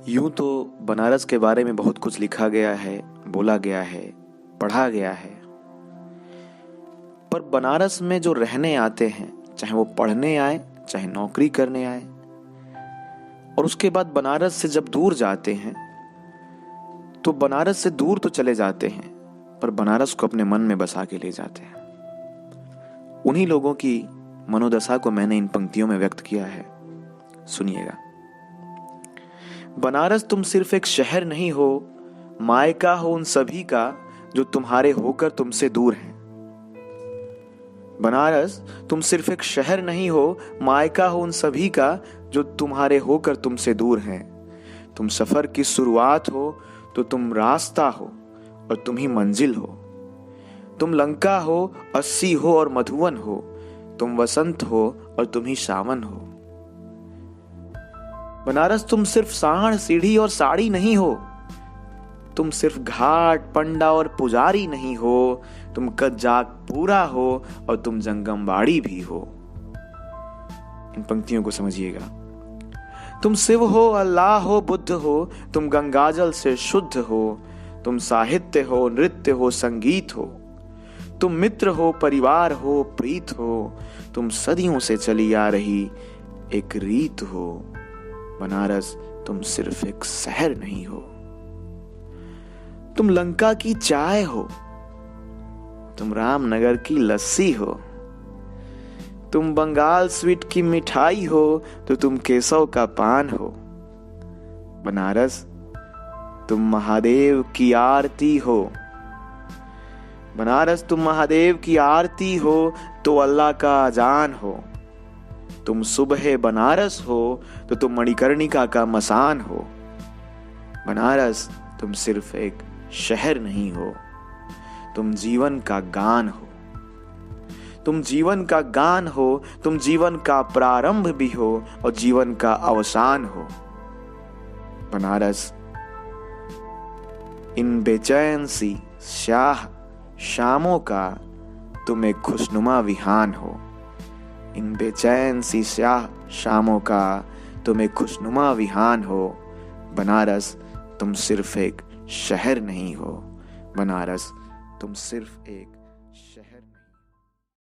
यूं तो बनारस के बारे में बहुत कुछ लिखा गया है, बोला गया है, पढ़ा गया है। पर बनारस में जो रहने आते हैं, चाहे वो पढ़ने आए, चाहे नौकरी करने आए, और उसके बाद बनारस से जब दूर जाते हैं तो बनारस से दूर तो चले जाते हैं, पर बनारस को अपने मन में बसा के ले जाते हैं। उन्हीं लोगों की मनोदशा को मैंने इन पंक्तियों में व्यक्त किया है। सुनिएगा। बनारस तुम सिर्फ एक शहर नहीं हो, मायका हो उन सभी का जो तुम्हारे होकर तुमसे दूर हैं। बनारस तुम सिर्फ एक शहर नहीं हो, मायका हो उन सभी का जो तुम्हारे होकर तुमसे दूर हैं। तुम सफर की शुरुआत हो तो तुम रास्ता हो और तुम ही मंजिल हो। तुम लंका हो, अस्सी हो और मधुवन हो। तुम वसंत हो और तुम ही सावन हो। बनारस तुम सिर्फ सांड, सीढ़ी और साड़ी नहीं हो। तुम सिर्फ घाट, पंडा और पुजारी नहीं हो। तुम कज्जाक पूरा हो और तुम जंगमबाड़ी भी हो। इन पंक्तियों को समझिएगा। तुम शिव हो, अल्लाह हो, बुद्ध हो। तुम गंगाजल से शुद्ध हो। तुम साहित्य हो, नृत्य हो, संगीत हो। तुम मित्र हो, परिवार हो, प्रीत हो। तुम सदियों से चली आ रही एक रीत हो। बनारस तुम सिर्फ एक शहर नहीं हो। तुम लंका की चाय हो। तुम रामनगर की लस्सी हो। तुम बंगाल स्वीट की मिठाई हो तो तुम केसव का पान हो। बनारस तुम महादेव की आरती हो। बनारस तुम महादेव की आरती हो तो अल्लाह का अजान हो। तुम सुबह बनारस हो तो तुम मणिकर्णिका का मसान हो। बनारस तुम सिर्फ एक शहर नहीं हो, तुम जीवन का गान हो। तुम जीवन का गान हो, तुम जीवन का प्रारंभ भी हो और जीवन का अवसान हो। बनारस इन बेचैन सी स्याह शामों का तुम एक खुशनुमा विहान हो। इन बेचैन सी स्याह शामों का तुम एक खुशनुमा विहान हो। बनारस तुम सिर्फ एक शहर नहीं हो। बनारस तुम सिर्फ एक शहर